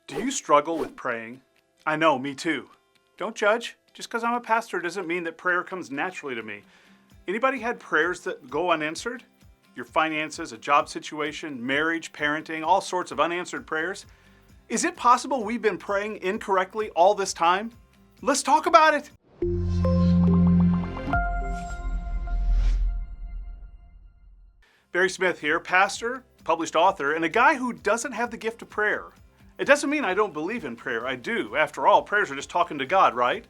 Do you struggle with praying? I know, me too. Don't judge. Just because I'm a pastor doesn't mean that prayer comes naturally to me. Anybody had prayers that go unanswered? Your finances, a job situation, marriage, parenting, all sorts of unanswered prayers? Is it possible we've been praying incorrectly all this time? Let's talk about it. Barry Smith here, pastor, published author, and a guy who doesn't have the gift of prayer. It doesn't mean I don't believe in prayer. I do. After all, prayers are just talking to God, right?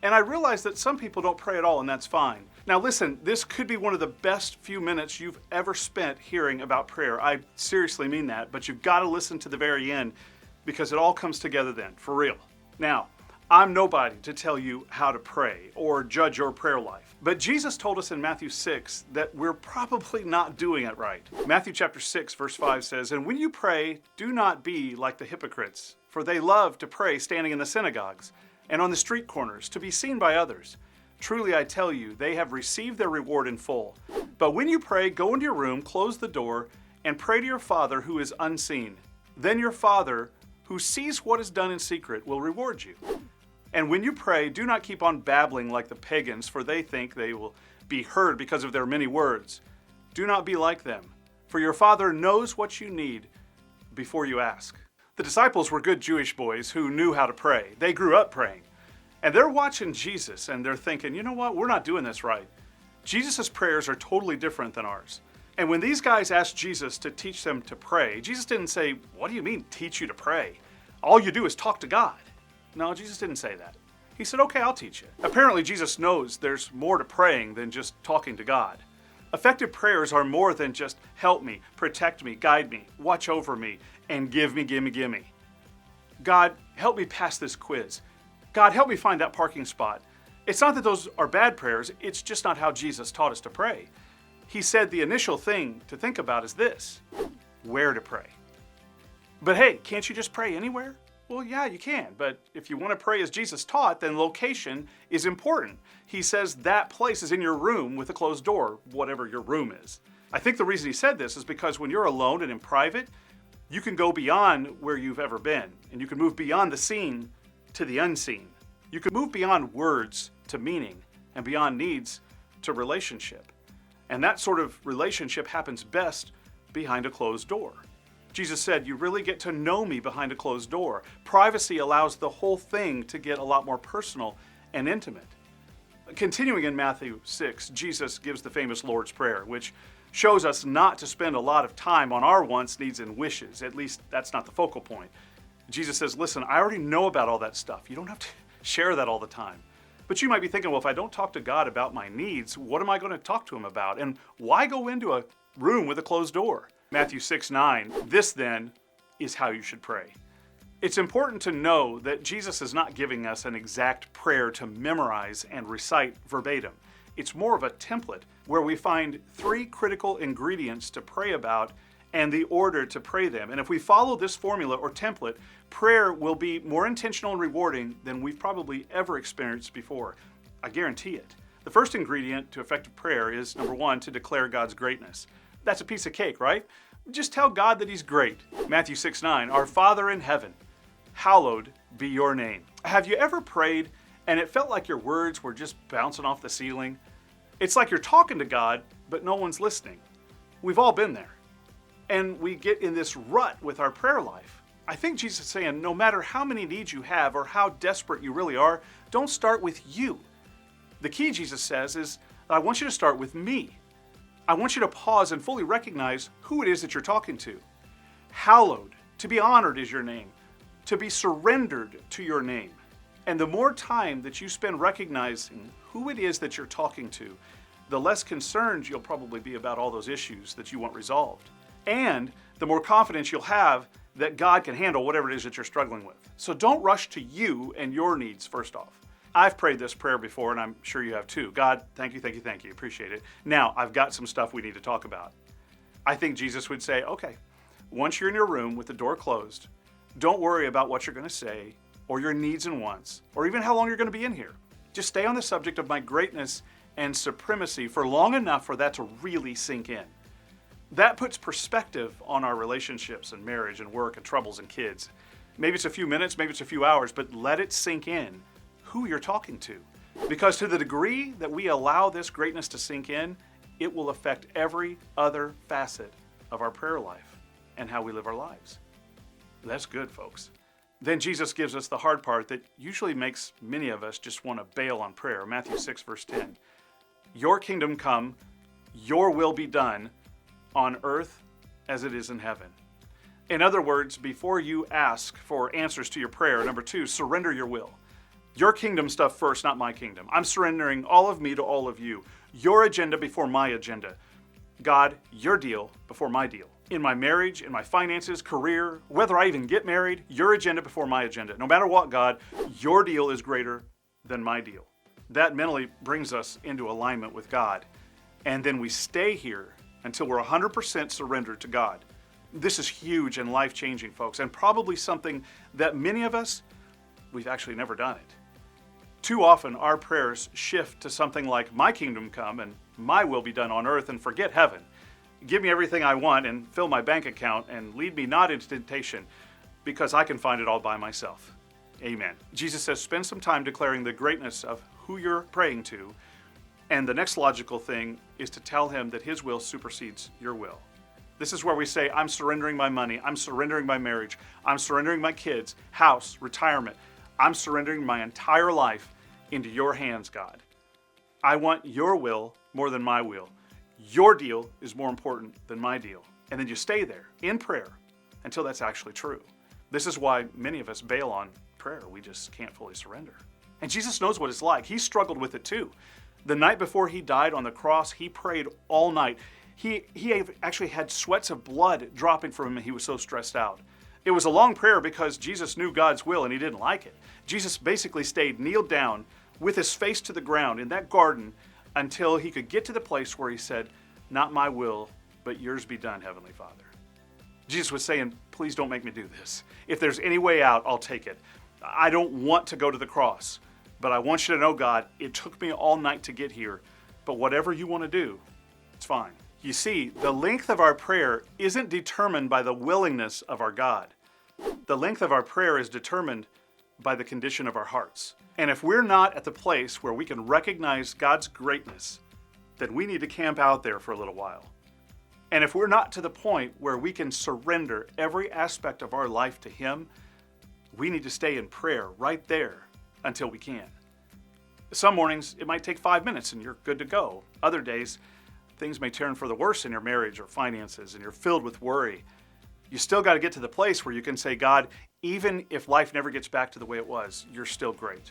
And I realize that some people don't pray at all, and that's fine. Now listen, this could be one of the best few minutes you've ever spent hearing about prayer. I seriously mean that, but you've got to listen to the very end because it all comes together then, for real. Now, I'm nobody to tell you how to pray or judge your prayer life. But Jesus told us in Matthew 6 that we're probably not doing it right. Matthew chapter 6 verse 5 says, "And when you pray, do not be like the hypocrites, for they love to pray standing in the synagogues and on the street corners to be seen by others. Truly I tell you, they have received their reward in full. But when you pray, go into your room, close the door, and pray to your Father who is unseen. Then your Father, who sees what is done in secret, will reward you. And when you pray, do not keep on babbling like the pagans, for they think they will be heard because of their many words. Do not be like them, for your Father knows what you need before you ask." The disciples were good Jewish boys who knew how to pray. They grew up praying. And they're watching Jesus and they're thinking, you know what, we're not doing this right. Jesus' prayers are totally different than ours. And when these guys asked Jesus to teach them to pray, Jesus didn't say, "What do you mean teach you to pray? All you do is talk to God." No, Jesus didn't say that. He said, "Okay, I'll teach you." Apparently, Jesus knows there's more to praying than just talking to God. Effective prayers are more than just help me, protect me, guide me, watch over me, and give me. God, help me pass this quiz. God, help me find that parking spot. It's not that those are bad prayers, it's just not how Jesus taught us to pray. He said the initial thing to think about is this: where to pray. But hey, can't you just pray anywhere? Well, yeah, you can, but if you want to pray as Jesus taught, then location is important. He says that place is in your room with a closed door, whatever your room is. I think the reason he said this is because when you're alone and in private, you can go beyond where you've ever been, and you can move beyond the seen to the unseen. You can move beyond words to meaning, and beyond needs to relationship. And that sort of relationship happens best behind a closed door. Jesus said, you really get to know me behind a closed door. Privacy allows the whole thing to get a lot more personal and intimate. Continuing in Matthew 6, Jesus gives the famous Lord's Prayer, which shows us not to spend a lot of time on our wants, needs, and wishes. At least that's not the focal point. Jesus says, listen, I already know about all that stuff. You don't have to share that all the time. But you might be thinking, well, if I don't talk to God about my needs, what am I going to talk to him about? And why go into a room with a closed door? Matthew 6:9, this then is how you should pray. It's important to know that Jesus is not giving us an exact prayer to memorize and recite verbatim. It's more of a template where we find 3 critical ingredients to pray about and the order to pray them. And if we follow this formula or template, prayer will be more intentional and rewarding than we've probably ever experienced before. I guarantee it. The first ingredient to effective prayer is, number 1, to declare God's greatness. That's a piece of cake, right? Just tell God that he's great. Matthew 6:9, our Father in heaven, hallowed be your name. Have you ever prayed and it felt like your words were just bouncing off the ceiling? It's like you're talking to God, but no one's listening. We've all been there. And we get in this rut with our prayer life. I think Jesus is saying, no matter how many needs you have or how desperate you really are, don't start with you. The key, Jesus says, is I want you to start with me. I want you to pause and fully recognize who it is that you're talking to. Hallowed, to be honored is your name, to be surrendered to your name. And the more time that you spend recognizing who it is that you're talking to, the less concerned you'll probably be about all those issues that you want resolved. And the more confidence you'll have that God can handle whatever it is that you're struggling with. So don't rush to you and your needs first off. I've prayed this prayer before, and I'm sure you have too. God, thank you. Appreciate it. Now, I've got some stuff we need to talk about. I think Jesus would say, okay, once you're in your room with the door closed, don't worry about what you're going to say or your needs and wants, or even how long you're going to be in here. Just stay on the subject of my greatness and supremacy for long enough for that to really sink in. That puts perspective on our relationships and marriage and work and troubles and kids. Maybe it's a few minutes, maybe it's a few hours, but let it sink in who you're talking to. Because to the degree that we allow this greatness to sink in, it will affect every other facet of our prayer life and how we live our lives. That's good, folks. Then Jesus gives us the hard part that usually makes many of us just want to bail on prayer. Matthew 6, verse 10. Your kingdom come, your will be done on earth as it is in heaven. In other words, before you ask for answers to your prayer, number 2, surrender your will. Your kingdom stuff first, not my kingdom. I'm surrendering all of me to all of you. Your agenda before my agenda. God, your deal before my deal. In my marriage, in my finances, career, whether I even get married, your agenda before my agenda. No matter what, God, your deal is greater than my deal. That mentally brings us into alignment with God. And then we stay here until we're 100% surrendered to God. This is huge and life-changing, folks, and probably something that many of us, we've actually never done it. Too often, our prayers shift to something like, my kingdom come and my will be done on earth, and forget heaven. Give me everything I want and fill my bank account and lead me not into temptation, because I can find it all by myself. Amen. Jesus says, spend some time declaring the greatness of who you're praying to, and the next logical thing is to tell him that his will supersedes your will. This is where we say, I'm surrendering my money, I'm surrendering my marriage, I'm surrendering my kids, house, retirement. I'm surrendering my entire life into your hands, God. I want your will more than my will. Your deal is more important than my deal. And then you stay there in prayer until that's actually true. This is why many of us bail on prayer. We just can't fully surrender. And Jesus knows what it's like. He struggled with it too. The night before he died on the cross, he prayed all night. He actually had sweats of blood dropping from him. He was so stressed out. It was a long prayer because Jesus knew God's will and he didn't like it. Jesus basically stayed kneeled down with his face to the ground in that garden until he could get to the place where he said, not my will, but yours be done, Heavenly Father. Jesus was saying, please don't make me do this. If there's any way out, I'll take it. I don't want to go to the cross, but I want you to know, God, it took me all night to get here, but whatever you want to do, it's fine. You see, the length of our prayer isn't determined by the willingness of our God. The length of our prayer is determined by the condition of our hearts. And if we're not at the place where we can recognize God's greatness, then we need to camp out there for a little while. And if we're not to the point where we can surrender every aspect of our life to Him, we need to stay in prayer right there until we can. Some mornings, it might take 5 minutes and you're good to go. Other days, things may turn for the worse in your marriage or finances and you're filled with worry. You still got to get to the place where you can say, God, even if life never gets back to the way it was, you're still great.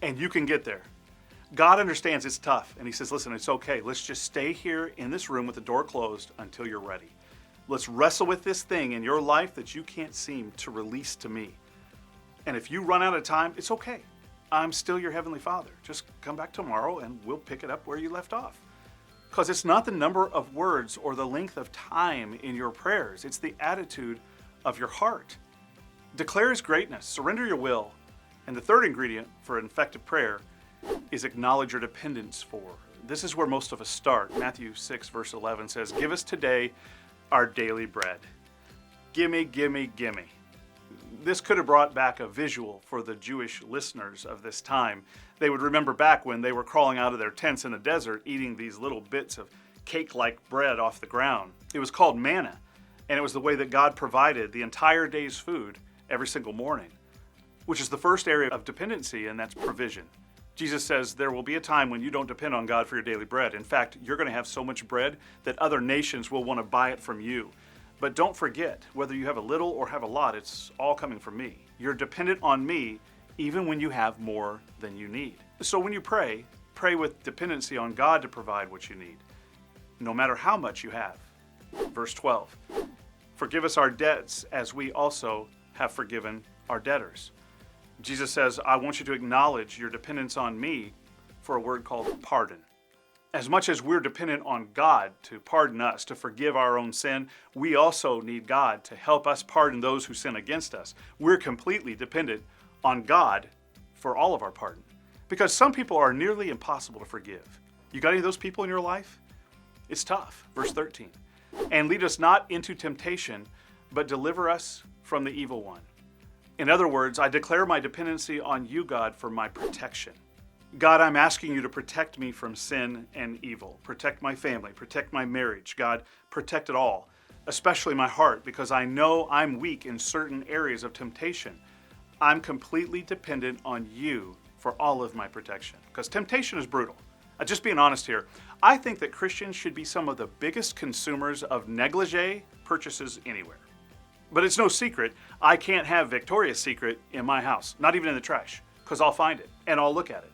And you can get there. God understands it's tough. And He says, listen, it's okay. Let's just stay here in this room with the door closed until you're ready. Let's wrestle with this thing in your life that you can't seem to release to me. And if you run out of time, it's okay. I'm still your Heavenly Father. Just come back tomorrow and we'll pick it up where you left off. Because it's not the number of words or the length of time in your prayers. It's the attitude of your heart. Declare His greatness. Surrender your will. And the third ingredient for an effective prayer is acknowledge your dependence for. This is where most of us start. Matthew 6, verse 11 says, give us today our daily bread. Gimme, gimme, gimme. This could have brought back a visual for the Jewish listeners of this time. They would remember back when they were crawling out of their tents in the desert, eating these little bits of cake-like bread off the ground. It was called manna, and it was the way that God provided the entire day's food every single morning, which is the first area of dependency, and that's provision. Jesus says there will be a time when you don't depend on God for your daily bread. In fact, you're going to have so much bread that other nations will want to buy it from you. But don't forget, whether you have a little or have a lot, it's all coming from me. You're dependent on me even when you have more than you need. So when you pray, pray with dependency on God to provide what you need, no matter how much you have. Verse 12, forgive us our debts as we also have forgiven our debtors. Jesus says, I want you to acknowledge your dependence on me for a word called pardon. As much as we're dependent on God to pardon us, to forgive our own sin, we also need God to help us pardon those who sin against us. We're completely dependent on God for all of our pardon. Because some people are nearly impossible to forgive. You got any of those people in your life? It's tough. Verse 13. And lead us not into temptation, but deliver us from the evil one. In other words, I declare my dependency on you, God, for my protection. God, I'm asking you to protect me from sin and evil. Protect my family, protect my marriage. God, protect it all, especially my heart, because I know I'm weak in certain areas of temptation. I'm completely dependent on you for all of my protection, because temptation is brutal. Just being honest here, I think that Christians should be some of the biggest consumers of negligee purchases anywhere. But it's no secret, I can't have Victoria's Secret in my house, not even in the trash, because I'll find it and I'll look at it.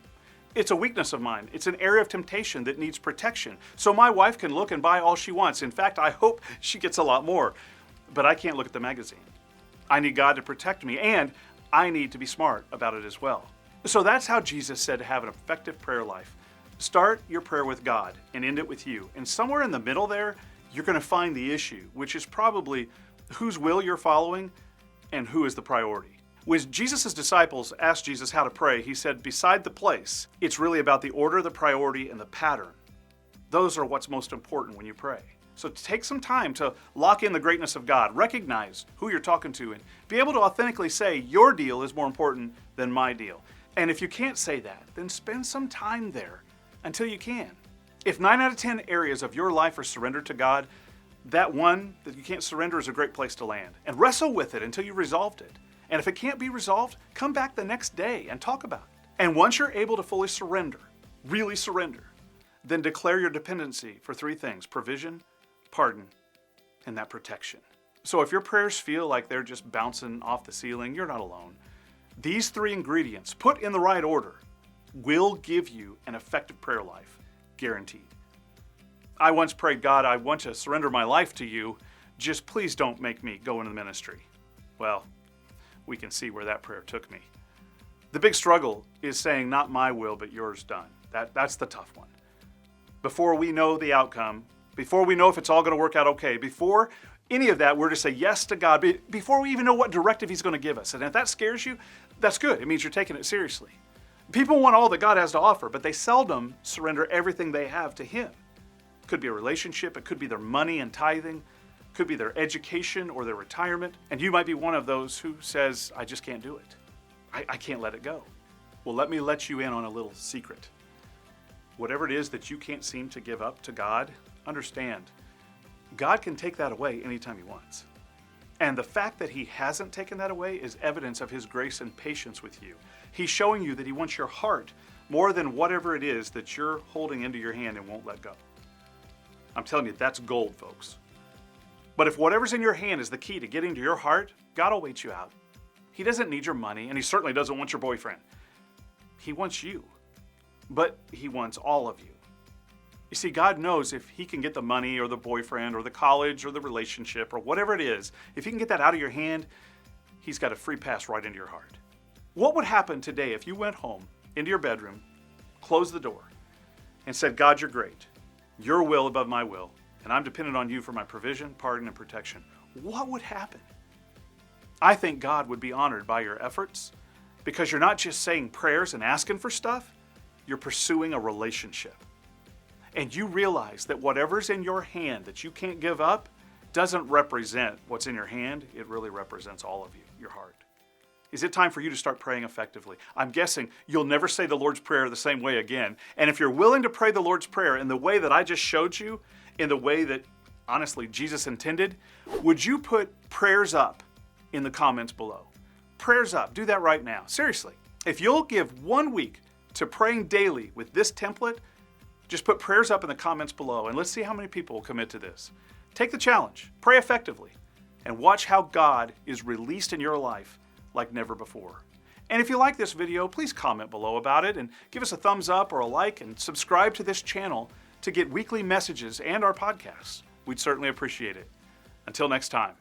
It's a weakness of mine. It's an area of temptation that needs protection. So my wife can look and buy all she wants. In fact, I hope she gets a lot more. But I can't look at the magazine. I need God to protect me, and I need to be smart about it as well. So that's how Jesus said to have an effective prayer life. Start your prayer with God and end it with you. And somewhere in the middle there, you're going to find the issue, which is probably whose will you're following and who is the priority. When Jesus' disciples asked Jesus how to pray, he said, beside the place, it's really about the order, the priority, and the pattern. Those are what's most important when you pray. So take some time to lock in the greatness of God, recognize who you're talking to, and be able to authentically say, your deal is more important than my deal. And if you can't say that, then spend some time there until you can. If 9 out of 10 areas of your life are surrendered to God, that one that you can't surrender is a great place to land. And wrestle with it until you've resolved it. And if it can't be resolved, come back the next day and talk about it. And once you're able to fully surrender, really surrender, then declare your dependency for 3 things: provision, pardon, and that protection. So if your prayers feel like they're just bouncing off the ceiling, you're not alone. These 3 ingredients, put in the right order, will give you an effective prayer life, guaranteed. I once prayed, God, I want to surrender my life to you. Just please don't make me go into the ministry. Well, we can see where that prayer took me. The big struggle is saying, not my will, but yours done. That's the tough one. Before we know the outcome, before we know if it's all going to work out okay, before any of that, we're to say yes to God, before we even know what directive He's going to give us. And if that scares you, that's good. It means you're taking it seriously. People want all that God has to offer, but they seldom surrender everything they have to Him. It could be a relationship, it could be their money and tithing, could be their education or their retirement. And you might be one of those who says, I just can't do it. I can't let it go. Well, let me let you in on a little secret. Whatever it is that you can't seem to give up to God, understand, God can take that away anytime He wants. And the fact that He hasn't taken that away is evidence of His grace and patience with you. He's showing you that He wants your heart more than whatever it is that you're holding into your hand and won't let go. I'm telling you, that's gold, folks. But if whatever's in your hand is the key to getting to your heart, God will wait you out. He doesn't need your money, and He certainly doesn't want your boyfriend. He wants you, but He wants all of you. You see, God knows if He can get the money or the boyfriend or the college or the relationship or whatever it is, if He can get that out of your hand, He's got a free pass right into your heart. What would happen today if you went home, into your bedroom, closed the door, and said, God, you're great. Your will above my will, and I'm dependent on you for my provision, pardon, and protection? What would happen? I think God would be honored by your efforts, because you're not just saying prayers and asking for stuff, you're pursuing a relationship. And you realize that whatever's in your hand that you can't give up doesn't represent what's in your hand. It really represents all of you, your heart. Is it time for you to start praying effectively? I'm guessing you'll never say the Lord's Prayer the same way again. And if you're willing to pray the Lord's Prayer in the way that I just showed you, in the way that, honestly, Jesus intended, would you put prayers up in the comments below? Prayers up. Do that right now. Seriously. If you'll give 1 week to praying daily with this template, just put prayers up in the comments below, and let's see how many people will commit to this. Take the challenge. Pray effectively, and watch how God is released in your life like never before. And if you like this video, please comment below about it and give us a thumbs up or a like, and subscribe to this channel to get weekly messages and our podcasts. We'd certainly appreciate it. Until next time.